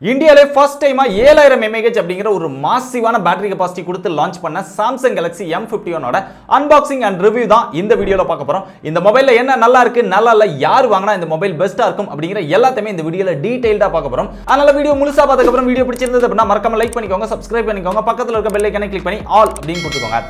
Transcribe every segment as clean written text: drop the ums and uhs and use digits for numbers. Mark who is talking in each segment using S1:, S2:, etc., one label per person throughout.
S1: இந்தியாவிலே ஃபர்ஸ்ட் டைமா 7000 mAh அப்படிங்கிற ஒரு மாசிவான பேட்டரி கெபாசிட்டி கொடுத்து லான்ச் பண்ண சாம்சங் கேலக்ஸி M51 ஓட அன்பாக்சிங் அண்ட் ரிவ்யூ தான் இந்த வீடியோல பார்க்க போறோம். இந்த மொபைல்ல என்ன நல்லா இருக்கு, நல்லா இல்ல, யார் வாங்கினா இந்த மொபைல் பெஸ்டா இருக்கும் அப்படிங்கிற எல்லாத்தையுமே இந்த வீடியோல டீடைல்டா பார்க்க போறோம். அதனால வீடியோ முழுசா பார்த்ததுக்கு அப்புறம் வீடியோ பிடிச்சிருந்தது அப்படினா மறக்காம லைக் பண்ணிக்கோங்க, சப்ஸ்கிரைப் பண்ணிக்கோங்க, பக்கத்துல இருக்க பெல் ஐகானை கிளிக் பண்ணி ஆல் அப்படினு கொடுத்துக்கோங்க.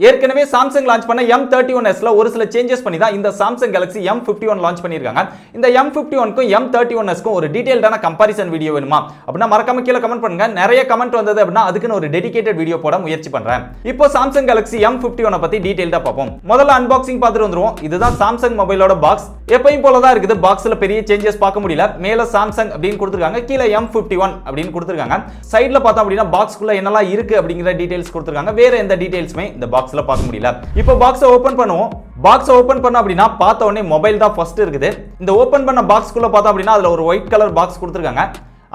S1: ஏற்கனவே சாம்சங் லான்ச் பண்ண M31s ல ஒரு சில சேஞ்சஸ் பண்ணி தான் இந்த சாம்சங் கேலக்ஸி M51 லான்ச் பண்ணிருக்காங்க. இந்த M51 க்கும் M31s க்கும் ஒரு டீடைல்டான கம்பேரிசன் வீடியோ வேணுமா அப்படினா மறக்காம கீழ கமெண்ட் பண்ணுங்க. நிறைய கமெண்ட் வந்தது அப்படினா அதுக்குன்னு ஒரு டெடிகேட்டட் வீடியோ போட முயற்சி பண்றேன். இப்போ சாம்சங் கேலக்ஸி M51 பத்தி டீடைல்டா பார்ப்போம். முதல்ல அன்பாக்சிங் பார்த்துட்டு வந்துருவோம். இதுதான் சாம்சங் மொபைலோட பாக்ஸ். எப்பவும் போல தான் இருக்குது. பாக்ஸ்ல பெரிய சேஞ்சஸ் பார்க்க முடியல. மேல சாம்சங் அப்படினு கொடுத்திருக்காங்க, கீழ M51 அப்படினு கொடுத்திருக்காங்க. சைடுல பார்த்தா அப்படினா பாக்ஸ்க்குள்ள என்னலாம் இருக்கு அப்படிங்கிற டீடைல்ஸ் கொடுத்திருக்காங்க. வேற எந்த டீடைல்ஸ்மே இந்த பாக்ஸ்ல பார்க்க முடியல. இப்போ பாக்ஸை ஓபன் பண்ணுவோம். பாக்ஸ் ஓபன் பண்ண அப்படினா பார்த்த உடனே மொபைல் தான் ஃபர்ஸ்ட் இருக்குது. இந்த ஓபன் பண்ண பாக்ஸ்க்குள்ள பார்த்தா அப்படினா அதுல ஒரு ஒயிட் கலர் பாக்ஸ் கொடுத்திருக்காங்க.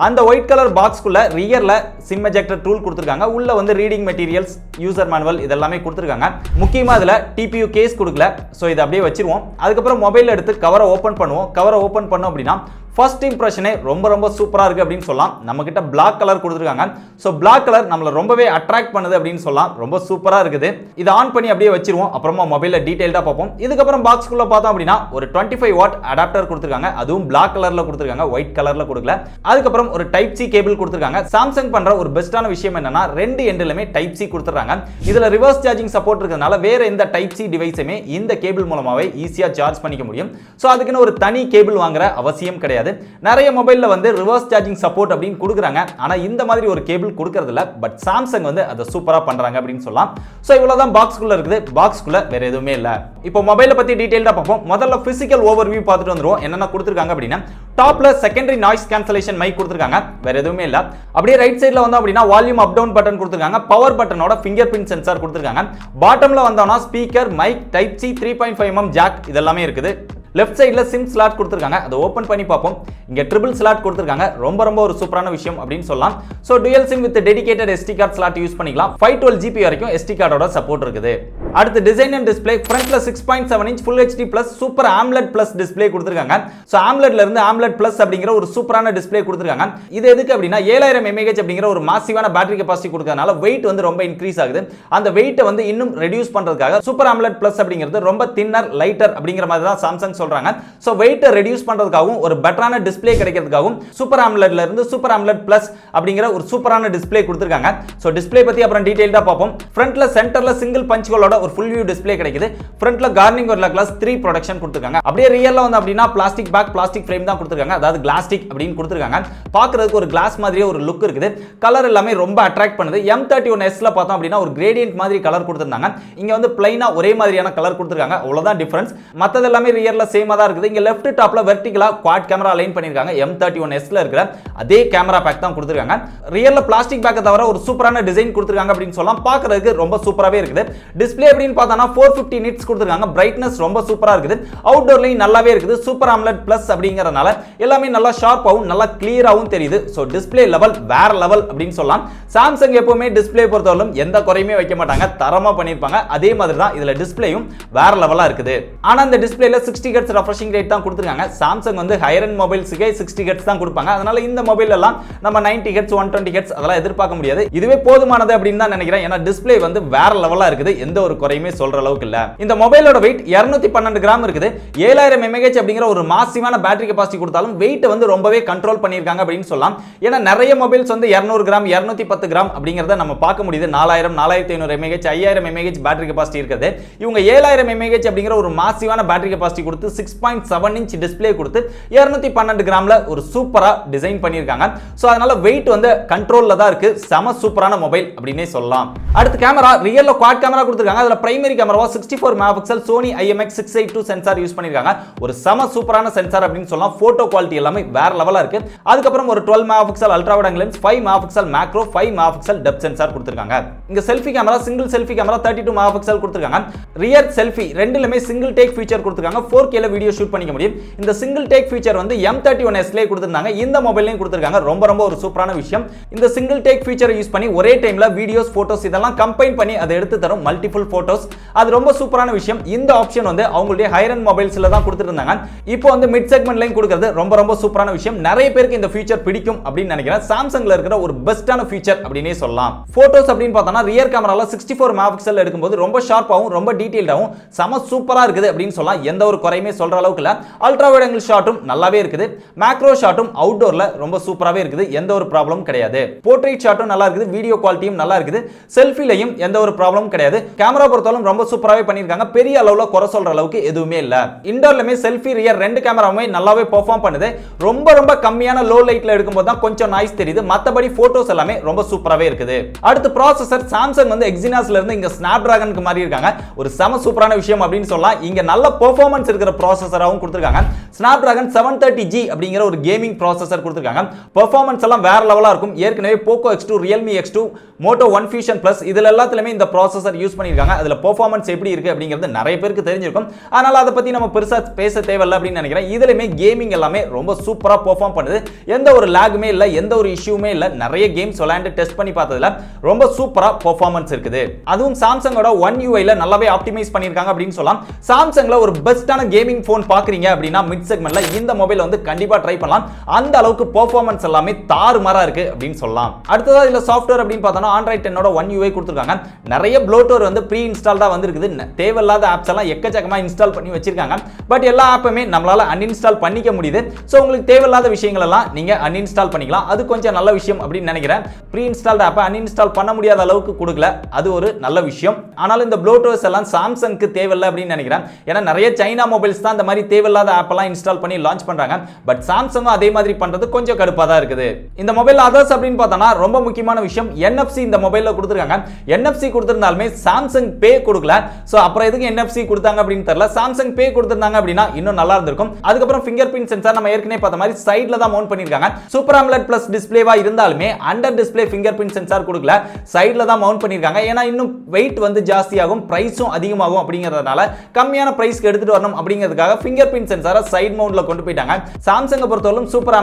S1: அந்த ஒயிட் கலர் பாக்ஸ்க்குள்ள ரியர்ல சிம் எஜெக்டர் டூல் கொடுத்திருக்காங்க. உள்ள வந்து ரீடிங் மெட்டீரியல்ஸ், யூசர் மேனுவல் இதெல்லாமே கொடுத்திருக்காங்க. முக்கியமா அதுல டிபியூ கேஸ் கொடுக்கல. சோ இத அப்படியே வச்சிருவோம். அதுக்கு அப்புறம் மொபைல் எடுத்து கவரை ஓபன் பண்ணுவோம். கவரை ஓபன் பண்ணோம் அப்படினா ஃபர்ஸ்ட் இம்ப்ரஷனே ரொம்ப சூப்பரா இருக்கு அப்படின்னு சொல்லலாம். நம்ம கிட்ட Black கலர் கொடுத்திருக்காங்க. சோ Black கலர் நம்மள ரொம்பவே அட்ராக்ட் பண்ணுது அப்படின்னு சொல்லலாம். ரொம்ப சூப்பரா இருக்குது. இத ஆன் பண்ணி அப்படியே வச்சிருவோம். அப்புறமா மொபைல்ல டீடைல்டா பார்ப்போம். இதுக்கு அப்புறம் பாக்ஸ்க்குள்ள பார்த்தோம் அப்படினா ஒரு 25 வாட் அடாப்டர் கொடுத்திருக்காங்க. அதுவும் Black கலர்ல கொடுத்திருக்காங்க, ஒயிட் கலர்ல கொடுக்கல. அதுக்கு அப்புறம் ஒரு டைப் சி கேபிள் கொடுத்திருக்காங்க. சாம்சங் பண்ற ஒரு பெஸ்டான விஷயம் என்னன்னா ரெண்டு எண்ட்லயுமே டைப் சி கொடுத்திருக்காங்க. இதுல ரிவர்ஸ் சார்ஜிங் சப்போர்ட் இருக்கிறதுனால வேற எந்த டைப் சி டிவைஸையுமே இந்த கேபிள் மூலமாவே ஈஸியா சார்ஜ் பண்ணிக்க முடியும். சோ அதுக்குன்னு ஒரு தனி கேபிள் வாங்குற அவசியம் கிடையாது. நிறைய மொபைல்ல வந்து ரிவர்ஸ் சார்ஜிங் சப்போர்ட் அப்படின்னு கொடுக்குறாங்க. ஆனா இந்த மாதிரி ஒரு கேபிள் கொடுக்கிறது இல்ல. பட் சாம்சங் வந்து அதை சூப்பரா பண்றாங்க அப்படின்னு சொல்லலாம். சோ இவ்வளவுதான் பாக்ஸ்க்குள்ள இருக்குது. பாக்ஸ்க்குள்ள வேற எதுவுமே இல்ல. இப்போ மொபைலை பத்தி டீடைல்டா பார்ப்போம். முதல்ல பிசிக்கல் ஓவர்வியூ பார்த்துட்டு வந்துருவோம். என்னென்ன கொடுத்திருக்காங்க அப்படின்னா டாப்ல செகண்டரி நாய்ஸ் கேன்சலேஷன் மைக் கொடுத்திருக்காங்க. வேற எதுவுமே இல்ல. அப்படியே ரைட் சைடுல வந்தோம் அப்படின்னா வால்யூம் அப் டவுன் பட்டன் கொடுத்திருக்காங்க. பவர் பட்டனோட ஃபிங்கர் பிரிண்ட் சென்சார் கொடுத்திருக்காங்க. பாட்டம்ல வந்தோம்னா speaker, mike, type C, 3.5mm jack இதெல்லாமே இருக்குது. லெஃப்ட் சைடுல சிம் ஸ்லாட் கொடுத்திருக்காங்க. அதை ஓபன் பண்ணி பார்ப்போம். இங்க ட்ரிபிள் ஸ்லாட் கொடுத்திருக்காங்க. ரொம்ப ஒரு சூப்பரான விஷயம் அப்படின்னு சொல்லலாம். So dual sim with dedicated SD card slot use பண்ணிக்கலாம். 512 GB வரைக்கும் SD கார்டோட சப்போர்ட் இருக்குது. அடுத்து டிசைன் அண்ட் டிஸ்ப்ளே. ஃப்ரண்ட்ல 6.7 inch full HD plus super AMOLED plus display கொடுத்திருக்காங்க. சோ AMOLEDல இருந்து AMOLED பிளஸ் அப்படிங்கிற ஒரு சூப்பரான டிஸ்ப்ளே கொடுத்திருக்காங்க. இது எதுக்கு அப்படின்னா 7000 mAh அப்படிங்கிற ஒரு மாசிவான பேட்டரி கெபாசிட்டி கொடுக்கறதுனால weight வந்து ரொம்ப இன்க்ரீஸ் ஆகுது. அந்த weight வந்து இன்னும் ரெடியூஸ் பண்றதுக்காக சூப்பர் AMOLED பிளஸ் அப்படிங்கிறது ரொம்ப தின்னர், லைட்டர் அப்படிங்கிற மாதிரி தான் சாம்சங் சொல்றாங்க. சோ weight ரெடியூஸ் பண்றதுக்காகவும் ஒரு பெட்டரான டிஸ்ப்ளே கிடைக்கிறதுக்காகவும் சூப்பர் AMOLEDல இருந்து சூப்பர் AMOLED பிளஸ் அப்படிங்கிற ஒரு சூப்பரான டிஸ்ப்ளே கொடுத்திருக்காங்க. சோ டிஸ்ப்ளே பத்தி அப்புறம் டீடைல்டா பார்ப்போம். ஃப்ரண்ட்ல சென்டர்ல சிங்கிள் பஞ்ச் ஹோலோட ஒரு ஃபுல் வியூ டிஸ்ப்ளே கிடைக்குது. ஃப்ரண்ட்ல கார்னிங் ஒரு கிளாஸ் 3 ப்ரொடக்ஷன் கொடுத்திருக்காங்க. அப்படியே ரியல்ல வந்து அப்படினா பிளாஸ்டிக் பேக், பிளாஸ்டிக் ஃப்ரேம் தான் கொடுத்திருக்காங்க. அதாவது கிளாஸ்டிக் அப்படினு கொடுத்திருக்காங்க. பார்க்கிறதுக்கு ஒரு கிளாஸ் மாதிரியே ஒரு லுக் இருக்குது. கலர் எல்லாமே ரொம்ப அட்ராக்ட் பண்ணுது. M31s ல பார்த்தோம் அப்படினா ஒரு கிரேடியன்ட் மாதிரி கலர் கொடுத்திருந்தாங்க. இங்க வந்து ப்ளைனா ஒரே மாதிரியான கலர் கொடுத்திருக்காங்க. அவ்வளவுதான் டிஃபரன்ஸ். மத்தது எல்லாமே ரியல்ல சேமா தான் இருக்குது. இங்க லெஃப்ட் டாப்ல வெர்டிகலா குவாட் கேமரா அலைன் பண்ணிருக்காங்க. M31s ல இருக்கிற அதே கேமரா பேக் தான் கொடுத்திருக்காங்க. ரியல்ல பிளாஸ்டிக் பேக்க தவிர ஒரு சூப்பரான டிசைன் கொடுத்திருக்காங்க அப்படினு சொல்லலாம். பார்க்கிறதுக்கு ரொம்ப சூப்பராவே இருக்குது. டிஸ்ப்ளே அப்படினு பார்த்தானா 450 nits கொடுத்திருக்காங்க. பிரைட்னஸ் ரொம்ப சூப்பரா இருக்குது. அவுட்டோர்லயும் நல்லாவே இருக்குது. சூப்பர் AMOLED பிளஸ் அப்படிங்கறனால எல்லாமே நல்லா ஷார்ப்பாவும் நல்லா கிளியராவும் தெரியுது. சோ டிஸ்ப்ளே லெவல் வேற லெவல் அப்படினு சொல்லலாம். சாம்சங் எப்பவுமே டிஸ்ப்ளே பொறுத்தவரையிலும் எந்த குறையுமே வைக்க மாட்டாங்க. தரமா பண்ணிருப்பாங்க. அதே மாதிரி தான் இதுல டிஸ்ப்ளேயும் வேற லெவலா இருக்குது. ஆனா இந்த டிஸ்ப்ளேல 60 Hz ரெஃப்ரெஷிங் ரேட் தான் கொடுத்திருக்காங்க. சாம்சங் வந்து ஹையர் எண்ட் மொபைல்ஸ்க்கே 60 Hz தான் கொடுப்பாங்க. அதனால இந்த மொபைல் எல்லாம் நம்ம 90 Hz 120 Hz அதெல்லாம் எதிர்பார்க்க முடியாது. இதுவே போதுமானது அப்படின்னு தான் நினைக்கிறேன். ஏன்னா டிஸ்ப்ளே வந்து வேற லெவலா இருக்குது. எந்த ஒரு குறையுமே சொல்ற அளவுக்கு இல்ல. இந்த மொபைலோட weight 212 கிராம் இருக்குது. 7000 mAh அப்படிங்கிற ஒரு மாசிவான பேட்டரி கெபாசிட்டி கொடுத்தாலும் weight வந்து ரொம்பவே கண்ட்ரோல் பண்ணிருக்காங்க அப்படின்னு சொல்லலாம். ஏன்னா நிறைய மொபைல்ஸ் வந்து 200 கிராம் 210 கிராம் அப்படிங்கறத நம்ம பார்க்க முடியுது. 4000 4500 mAh 5000 mAh பேட்டரி கெபாசிட்டி இருக்குது. இவங்க 7000 mAh அப்படிங்கிற ஒரு மாசிவான பேட்டரி கெபாசிட்டி கொடுத்து 6.7 இன்ச் டிஸ்ப்ளே கொடுத்து 212 கிராம்ல ஒரு சூப்பரா டிசைன் பண்ணிருக்காங்க. சோ அதனால weight வந்து கண்ட்ரோல்ல தான் இருக்கு. செம சூப்பரான மொபைல் அப்படினே சொல்லலாம். அடுத்து கேமரா. ரியல்ல குவாட் கேமரா கொடுத்திருக்காங்க. அதுல பிரைமரி கேமராவா 64 megapixel Sony IMX682 sensor use பண்ணிருக்காங்க. ஒரு செம சூப்பரான சென்சார் அப்படினு சொல்லலாம். போட்டோ குவாலிட்டி எல்லாமே வேற லெவலா இருக்கு. அதுக்கு அப்புறம் ஒரு 12 megapixel ultra wide angle lens, 5 megapixel macro, 5 megapixel depth sensor கொடுத்திருக்காங்க. இங்க selfie camera, single selfie camera 32 megapixel கொடுத்திருக்காங்க. ரியர் செல்ஃபி ரெண்டுலயுமே சிங்கிள் டேக் ஃபீச்சர் கொடுத்திருக்காங்க. 4K 4Kல வீடியோ ஷூட் பண்ணிக்க முடியும். இந்த சிங்கிள் டேக் ஃபீச்சர் வந்து M31s லே கொடுத்திருந்தாங்க. இந்த மொபைல்லையும் கொடுத்திருக்காங்க. ரொம்ப ஒரு சூப்பரான விஷயம். இந்த சிங்கிள் டேக் ஃபீச்சரை யூஸ் பண்ணி ஒரே டைம்ல வீடியோஸ், போட்டோஸ் இதெல்லாம் கம்பைன் பண்ணி அதை எடுத்து தரும் மல்டிபிள் போட்டோஸ். அது ரொம்ப சூப்பரான விஷயம். இந்த ஆப்ஷன் வந்து அவங்களுடைய ஹையர் எண்ட் மொபைல்ஸ்ல தான் கொடுத்திருந்தாங்க. இப்போ வந்து மிட் செக்மெண்ட்லயும் கொடுக்கிறது ரொம்ப சூப்பரான விஷயம். நிறைய பேருக்கு இந்த ஃபீச்சர் பிடிக்கும் அப்படின்னு நினைக்கிறேன். சாம்சங்ல இருக்கிற ஒரு பெஸ்டான ஃபீச்சர் அப்படினே சொல்லலாம். போட்டோஸ் அப்படின்னு பார்த்தா ரியர் கேமரால 64 மெகாபிக்சல் எடுக்கும்போது ரொம்ப ஷார்ப்பாவும் ரொம்ப டீடைல்டாவும் செம சூப்பரா இருக்குது அப்படின்னு சொல்லலாம். எந்த ஒரு குறையுமே சொல்ற அளவுக்கு இல்ல. அல்ட்ரா வைட் ஆங்கிள் ஷாட்டும் நல்லாவே இருக்குது. மேக்ரோ ஷாட்டும் அவுட்டோர்ல ரொம்ப சூப்பராவே இருக்குது. எந்த ஒரு ப்ராப்ளமும் கிடையாது. போர்ட்ரைட் ஷாட்டும் நல்லா இருக்குது. வீடியோ குவாலிட்டியும் நல்லா இருக்குது. செல்ஃபிலையும் எந்த ஒரு ப்ராப்ளமும் கிடையாது. கேமரா பொறுத்தவரை ரொம்ப சூப்பராவே பண்ணிருக்காங்க. பெரிய அளவுல குறை சொல்ற அளவுக்கு எதுவுமே இல்ல. இன்டோர்லமே செல்ஃபி, ரியர் ரெண்டு கேமராவுமே நல்லாவே பெர்ஃபார்ம் பண்ணுது. ரொம்ப கம்மியான லோ லைட்ல எடுக்கும்போது தான் கொஞ்சம் நாய்ஸ் தெரியுது. மத்தபடி போட்டோஸ் எல்லாமே ரொம்ப சூப்பராவே இருக்குது. அடுத்து ப்ராசஸர் சாம்சங் வந்து எக்ஸினாஸ்ல இருந்து இங்க ஸ்னாப்டிராகனுக்கு மாறி இருக்காங்க. ஒரு செம சூப்பரான விஷயம் அப்படின்னு சொல்லலாம். இங்க நல்ல பெர்ஃபார்மன்ஸ் இருக்கிற ப்ராசஸராவும் கொடுத்திருக்காங்க. ஸ்னாப்டிராகன் 730G அப்படிங்கிற ஒரு கேமிங் ப்ராசஸர் கொடுத்திருக்காங்க. பெர்ஃபார்மன்ஸ் எல்லாம் வேற லெவலா இருக்கும். ஏற்கனவே Poco X2, Realme X2, Moto One Fusion Plus இதுல எல்லாத்துலயுமே இந்த ப்ராசஸர் யூஸ் பண்ணிருக்காங்க. அதுல பெர்ஃபார்மன்ஸ் எப்படி இருக்கு அப்படிங்கிறது நிறைய பேருக்கு தெரிஞ்சிருக்கும். அதனால அதை பத்தி நம்ம பெருசா பேச தேவையில்லை அப்படின்னு நினைக்கிறேன். இதுலயுமே கேமிங் எல்லாமே ரொம்ப சூப்பரா பெர்ஃபார்ம் பண்ணுது. எந்த ஒரு லாகுமே இல்ல, எந்த ஒரு இஷ்யூமே இல்ல. நிறைய கேம்ஸ் விளையாண்டு டெஸ்ட் பண்ணி பார்த்ததுல ரொம்ப சூப்பரா பெர்ஃபார்மன்ஸ் இருக்குது. அதுவும் சாம்சங்கோட One UI-ல நல்லாவே ஆப்டிமைஸ் பண்ணிருக்காங்க அப்படின்னு சொல்லலாம். சாம்சங்ல ஒரு பெஸ்டான கேமிங் போன் பாக்குறீங்க அப்படின்னா மிட் செக்மெண்ட்ல இந்த மொபைல் வந்து கண்டிப்பா ட்ரை பண்ணலாம். அந்த அளவுக்கு பெர்ஃபார்மன்ஸ் எல்லாமே தாறுமாறா இருக்கு அப்படின்னு சொல்லலாம். அடுத்ததா இதுல சாஃப்ட்வேர் அப்படின்னு பார்த்தா Android 10 One UI கொடுத்திருக்காங்க. நிறைய ப்ளோட்வேர் வந்து ப்ரீ இன்ஸ்டால்டா வந்திருக்குது. தேவையில்லாத ஆப்ஸ் எல்லாம் எக்கச்சக்கமா இன்ஸ்டால் பண்ணி வச்சிருக்காங்க. பட் எல்லா ஆப்புமே நம்மளால அன்இன்ஸ்டால் பண்ணிக்க முடியுது. சோ உங்களுக்கு தேவையில்லாத விஷயங்கள் எல்லாம் நீங்க அன்இன்ஸ்டால் பண்ணிக்கலாம். அது கொஞ்சம் நல்ல விஷயம் அப்படின்னு நினைக்கிறேன். ப்ரீ இன்ஸ்டால்ட் ஆப்பை அன்இன்ஸ்டால் பண்ண முடியாத அளவுக்கு கொடுக்கல. அது ஒரு நல்ல விஷயம். ஆனால் இந்த ப்ளோட்வேர்ஸ் எல்லாம் சாம்சங்க்கு தேவையில்லை அப்படின்னு நினைக்கிறேன். ஏன்னா நிறைய சைனா மொபைல்ஸ் தான் இந்த மாதிரி தேவையில்லாத ஆப் எல்லாம் இன்ஸ்டால் பண்ணி லான்ச் பண்றாங்க. பட் சாம்சங்கும் அதே மாதிரி பண்றது கொஞ்சம் கடுப்பா தான் இருக்குது. இந்த மொபைல் அதர்ஸ் அப்படின்னு பார்த்தா ரொம்ப முக்கியமான விஷயம் NFC இந்த மொபைல்ல கொடுத்திருக்காங்க. NFC கொடுத்திருந்தாலுமே சாம்சங் பே கொடுக்கல. சோ அப்புறம் எதுக்கு NFC கொடுத்தாங்க அப்படின்னு தெரியல. சாம்சங் பே கொடுத்திருந்தாங்க அப்படின்னா இன்னும் நல்லா இருந்திருக்கும். அதுக்கப்புறம் ஃபிங்கர் பிரிண்ட் சென்சார் நம்ம ஏற்கனவே பார்த்த மாதிரி சைடுல தான் மவுண்ட் பண்ணிருக்காங்க. சூப்பர் AMOLED பிளஸ் டிஸ்ப்ளேவா இருந்தாலுமே under display fingerprint sensor கொடுக்கல. சைடுல தான் மவுண்ட் பண்ணிருக்காங்க. ஏன்னா இன்னும் வெயிட் வந்து ஜாஸ்தியாகும், பிரைஸும் அதிகமாகும் அப்படிங்கிறதுனால கம்மியான பிரைஸ்க்கு எடுத்துட்டு வரணும் அப்படிங்கிறதுக்காக ஃபிங்கர் பிரிண்ட் சென்சாரை சைடு மவுண்ட்ல கொண்டு போயிட்டாங்க. சாம்சங் பொறுத்தவரைக்கும் சூப்பர்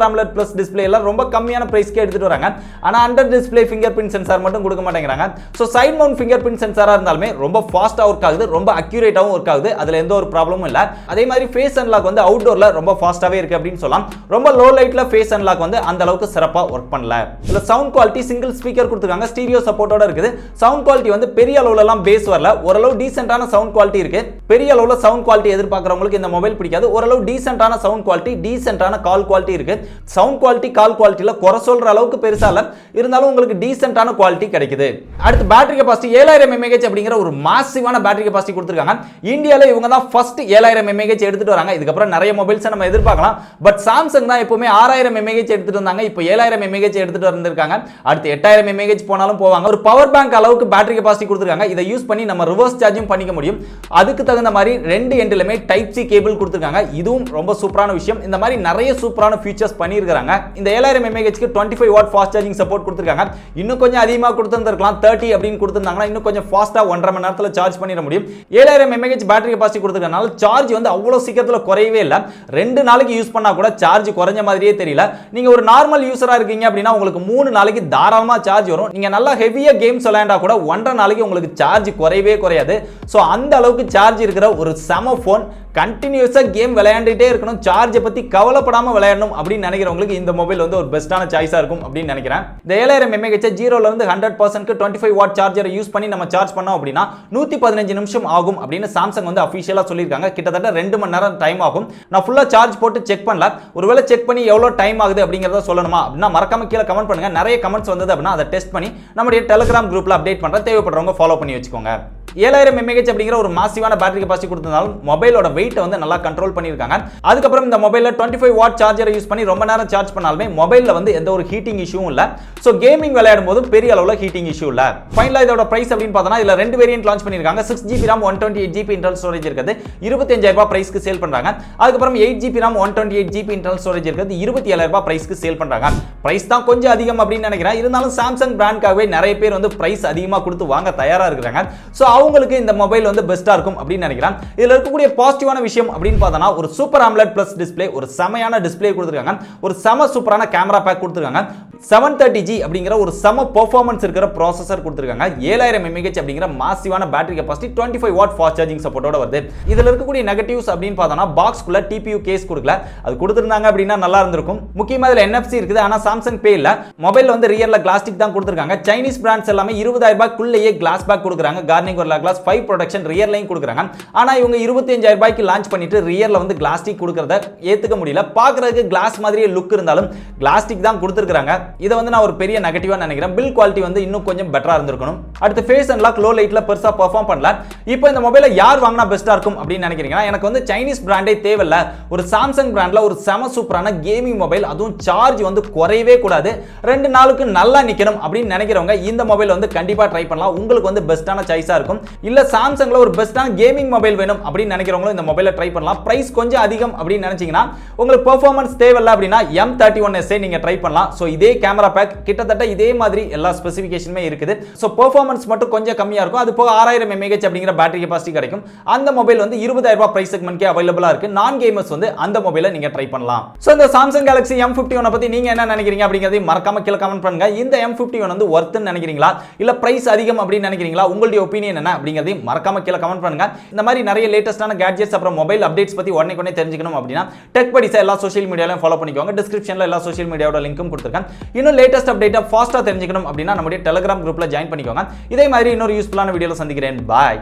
S1: AMOLED பிளஸ் டிஸ்ப்ளே எல்லாம் ரொம்ப கம்மியான பிரைஸ்க்கு எடுத்துட்டு வராங்க. ஆனா under display fingerprint sensor மட்டும் கொடுக்க மாட்டேங்கிறாங்க. So side mount fingerprint சென்சாரா இருந்தாலுமே ரொம்ப ஃபாஸ்டா வொர்க் ஆகுது, ரொம்ப அக்யூரேட்டாவும் வொர்க் ஆகுது. அதுல எந்த ஒரு ப்ராப்ளமும் இல்ல. அதே மாதிரி ஃபேஸ் அன்லாக் வந்து அவுட்டோர்ல ரொம்ப ஃபாஸ்டாவே இருக்கு அப்படின்னு சொல்லலாம். ரொம்ப லோ லைட்ல ஃபேஸ் அன்லாக் வந்து அந்த அளவுக்கு சிறப்பா வொர்க் பண்ணல. இதுல சவுண்ட் குவாலிட்டி சிங்கிள் ஸ்பீக்கர் கொடுத்திருக்காங்க. ஸ்டீரியோ சப்போர்ட்டோட இருக்குது. சவுண்ட் குவாலிட்டி வந்து பெரிய அளவுல எல்லாம் பேஸ் வரல. ஓரளவு டீசென்ட்டான சவுண்ட் குவாலிட்டி இருக்கு. பெரிய அளவுல சவுண்ட் குவாலிட்டி எதிர்பார்க்கறவங்களுக்கு இந்த மொபைல் பிடிக்காது. ஓரளவு டீசென்ட்டான சவுண்ட் குவாலிட்டி, டீசென்ட்டான கால் குவாலிட்டி இருக்கு. சவுண்ட் குவாலிட்டி, கால் குவாலிட்டில குறை சொல்ற அளவுக்கு பெருசா இல்ல. இருந்தாலும் உங்களுக்கு டீசென்ட்டான குவாலிட்டி கிடைக்குது. அடுத்து பேட்டரி கெபாசிட்டி 7000 mAh அப்படிங்கிற ஒரு மாசிவான பேட்டரி கெபாசிட்டி கொடுத்திருக்காங்க. இந்தியால இவங்க தான் ஃபர்ஸ்ட் 7000 mAh எடுத்துட்டு வராங்க. இதுக்கு அப்புறம் நிறைய மொபைல்ஸ் நம்ம எதிர்பார்க்கலாம். பட் சாம்சங் தான் எப்பவுமே 6000 mAh எடுத்துட்டு வந்தாங்க. இப்போ 7000 mAh எடுத்துட்டு வந்திருக்காங்க. அடுத்து 8000 mAh போனாலும் போவாங்க. ஒரு பவர் பேங்க் அளவுக்கு பேட்டரி கெபாசிட்டி கொடுத்திருக்காங்க. இதை யூஸ் பண்ணி நம்ம ரிவர்ஸ் சார்ஜிங் பண்ணிக்க முடியும். அதுக்கு தகுந்த மாதிரி ரெண்டு எண்ட்லயுமே டைப் சி கேபிள் கொடுத்திருக்காங்க. இதுவும் ரொம்ப சூப்பரான விஷயம். இந்த மாதிரி நிறைய சூப்பரான ஃபீச்சர்ஸ் பண்ணியிருக்காங்க. இந்த 7000 mAh க்கு 25 வாட் ஃபாஸ்ட் சார்ஜிங் சப்போர்ட் கொடுத்திருக்காங்க. இன்னும் கொஞ்சம் அதிகமாக கொடுத்திருந்திருக்கலாம். 30 அப்படின்னு கொடுத்திருந்தாங்கன்னா இன்னும் கொஞ்சம் ஃபாஸ்டா 1.5 மணி நேரத்துல சார்ஜ் பண்ணிட முடியும். 7000 mAh பேட்டரி கெபாசிட்டி கொடுத்திருக்கனால சார்ஜ் வந்து அவ்வளவு சீக்கிரத்துல குறையவே இல்ல. 2 நாளைக்கு யூஸ் பண்ணா கூட சார்ஜ் குறைஞ்ச மாதிரியே தெரியல. நீங்க ஒரு நார்மல் யூசரா இருக்கீங்க அப்படின்னா உங்களுக்கு 3 நாளைக்கு தாராளமா சார்ஜ் வரும். நீங்க நல்லா ஹெவியா கேம்ஸ் விளையாண்டா கூட 1.5 நாளைக்கு உங்களுக்கு சார்ஜ் குறையவே குறையாது. சோ அந்த அளவுக்கு சார்ஜ் இருக்கிற ஒரு செம போன். கண்டினியூஸா கேம் விளையாண்டுட்டே இருக்கணும், சார்ஜ் பத்தி கவலைப்படாம விளையாடணும் அப்படின்னு நினைக்கிறவங்களுக்கு இந்த மொபைல் வந்து ஒரு பெஸ்டான சாய்ஸா இருக்கும் அப்படின்னு நினைக்கிறேன். இந்த 7000 mAh 0 ல இருந்து 100% 25 வாட் சார்ஜரை யூஸ் பண்ணி நம்ம சார்ஜ் பண்ணோம் அப்படின்னா 115 நிமிஷம் ஆகும் அப்படின்னு சாம்சங் வந்து அபிஷியலா சொல்லியிருக்காங்க. கிட்டத்தட்ட 2 மணி நேரம் டைம் ஆகும். நான் ஃபுல்லா சார்ஜ் போட்டு செக் பண்ணல. ஒருவேளை செக் பண்ணி எவ்வளவு டைம் ஆகுது அப்படிங்கறத சொல்லணுமா அப்படின்னா மறக்காம கீழே கமெண்ட் பண்ணுங்க. நிறைய கமெண்ட்ஸ் வந்தது அப்படின்னா அதை டெஸ்ட் பண்ணி நம்மளுடைய டெலிகிராம் குரூப்ல அப்டேட் பண்றேன். தேவைப்படுறவங்க ஃபாலோ பண்ணி வச்சுக்கோங்க. 7000 mAh அப்படிங்கிற ஒரு மாசிவான பேட்டரி கெபாசிட்டி கொடுத்ததாலும் மொபைலோட வெயிட் வந்து நல்லா கண்ட்ரோல் பண்ணிருக்காங்க. அதுக்கப்புறம் இந்த மொபைல்ல 25 வாட் சார்ஜரை யூஸ் பண்ணி ரொம்ப நேரம் சார்ஜ் பண்ணாலுமே மொபைல்ல வந்து எந்த ஒரு ஹீட்டிங் இஷ்யூவும் இல்ல. சோ கேமிங் விளையாடும் போது பெரிய அளவுல ஹீட்டிங் இஷ்யூ இல்ல. ஃபைனலா இதோட பிரைஸ் அப்படின்னு பார்த்தா இதுல ரெண்டு வேரியன்ட் லான்ச் பண்ணிருக்காங்க. 6GB RAM 128GB internal storage இருக்குது. 25000 ரூபாய் பிரைஸ்க்கு சேல் பண்றாங்க. அதுக்கப்புறம் 8GB RAM 128GB internal storage இருக்குது. 27000 ரூபாய் பிரைஸ்க்கு சேல் பண்றாங்க. பிரைஸ் தான் கொஞ்சம் அதிகம் அப்படின்னு நினைக்கிறேன். இருந்தாலும் சாம்சங் பிராண்ட்காகவே நிறைய பேர் வந்து பிரைஸ் அதிகமாக கொடுத்து வாங்க தயாரா இருக்காங்க. சோ அவங்களுக்கு இந்த மொபைல் வந்து பெஸ்டா இருக்கும் அப்படின்னு நினைக்கிறேன். இதுல இருக்கக்கூடிய பாசிட்டிவான விஷயம் அப்படின்னு பார்த்தா ஒரு சூப்பர் AMOLED பிளஸ் டிஸ்ப்ளே, ஒரு செமையான டிஸ்ப்ளே கொடுத்திருக்காங்க, ஒரு செம சூப்பரான கேமரா பேக் கொடுத்திருக்காங்க, 730G அப்படிங்கிற ஒரு செம பெர்ஃபார்மன்ஸ் இருக்கிற ப்ராசஸர் கொடுத்திருக்காங்க, 7000 mAh அப்படிங்கிற மாசிவான battery capacity, 25 watt fast charging சப்போர்ட்டோட வருது. இதுல இருக்கக்கூடிய நெகட்டிவ்ஸ் அப்படின்னு பார்த்தா பாக்ஸ்க்குள்ள TPU கேஸ் கொடுக்கல, அது கொடுத்திருந்தாங்க அப்படின்னா நல்லா இருந்திருக்கும். முக்கியமா இதுல NFC இருக்குது, ஆனா சாம்சங் பே இல்ல. மொபைல் வந்து ரியல்ல கிளாஸ்டிக் தான் கொடுத்திருக்காங்க. சைனீஸ் பிராண்ட்ஸ் எல்லாமே 20000 ரூபாய்க்குள்ளேயே கிளாஸ் பேக் கொடுக்குறாங்க, கார்னிங் ஒரு கிளாஸ் 5 ப்ரொடெக்ஷன் ரியர்லையும் கொடுக்குறாங்க. ஆனா இவங்க 25000 ரூபாய்க்கு லான்ச் பண்ணிட்டு ரியர்ல வந்து கிளாஸ்டிக் கொடுக்கறத ஏத்துக்க முடியல. பாக்குறதுக்கு கிளாஸ் மாதிரியே லுக் இருந்தாலும் கிளாஸ்டிக் தான் கொடுத்திருக்காங்க. இத வந்து நான் ஒரு பெரிய நெகட்டிவா நினைக்கிறேன். பில் குவாலிட்டி வந்து இன்னும் கொஞ்சம் பெட்டரா இருந்திருக்கணும். அடுத்து ஃபேஸ் அன்லாக் லோ லைட்ல பெருசா பெர்ஃபார்ம் பண்ணல. இப்போ இந்த மொபைலை யார் வாங்கினா பெஸ்டா இருக்கும் அப்படின்னு நினைக்கிறீங்கன்னா, எனக்கு வந்து சைனீஸ் பிராண்டே தேவையில்ல, ஒரு சாம்சங் பிராண்ட்ல ஒரு செம சூப்பரான கேமிங் மொபைல், அதுவும் சார்ஜ் வந்து குறையவே கூடாது, 2 நாளுக்கு நல்லா நிக்கணும் அப்படின்னு நினைக்கிறவங்க இந்த மொபைல் வந்து கண்டிப்பா ட்ரை பண்ணலாம். உங்களுக்கு வந்து பெஸ்டான சாய்ஸா இருக்கும். இல்ல சாம்சங்ல ஒரு பெஸ்டான கேமிங் மொபைல் வேணும் அப்படின்னு நினைக்கிறவங்களும் இந்த மொபைலை ட்ரை பண்ணலாம். பிரைஸ் கொஞ்சம் அதிகம் அப்படின்னு நினைச்சீங்கன்னா, உங்களுக்கு பெர்ஃபார்மன்ஸ் தேவையில்ல அப்படின்னா M31S நீங்க ட்ரை பண்ணலாம். சோ இதே கேமரா பேக் கிட்டத்தட்ட இதே மாதிரி எல்லா ஸ்பெசிஃபிகேஷனுமே இருக்குது. சோ பெர்ஃபார்மன்ஸ் மட்டும் கொஞ்சம் கம்மியா இருக்கும். அது போக 6000 mAh அப்படிங்கிற பேட்டரி கெபாசிட்டி கிடைக்கும். அந்த மொபைல் வந்து 20000 ரூபாய் பிரைஸ் செக்மென்ட்க்கு அவைலபிளா இருக்கு. நான் கேமர்ஸ் வந்து அந்த மொபைலை நீங்க ட்ரை பண்ணலாம். சோ இந்த சாம்சங் கேலக்ஸி M51 பத்தி நீங்க என்ன நினைக்கிறீங்க அப்படிங்கறதை மறக்காம கீழ கமெண்ட் பண்ணுங்க. இந்த M51 வந்து வொர்த்னு நினைக்கிறீங்களா, இல்ல பிரைஸ் அதிகம் அப்படின்னு நினைக்கிறீங்களா? உங்களுடைய ஒபினியன் என்ன அப்படிங்கறதை மறக்காம கீழ கமெண்ட் பண்ணுங்க. இந்த மாதிரி நிறைய லேட்டஸ்டான கேட்ஜெட்ஸ் அப்புறம் மொபைல் அப்டேட்ஸ் பத்தி உடனே தெரிஞ்சுக்கணும் அப்படின்னா டெக் படிஸை எல்லா சோஷியல் மீடியாலையும் ஃபாலோ பண்ணிக்கோங்க. டிஸ்கிரிப்ஷன்ல எல்லா சோஷியல் மீடியாவோட லிங்க்கும் கொடுத்திருக்கேன். இன்னும் லேட்டஸ்ட் அப்டேட்டா ஃபாஸ்டா தெரிஞ்சுக்கணும் அப்படின்னா நம்முடைய டெலிகிராம் குரூப்ல ஜாயின் பண்ணிக்கோங்க. இதே மாதிரி இன்னொரு யூஸ்ஃபுல்லான வீடியோல சந்திக்கிறேன். பாய்.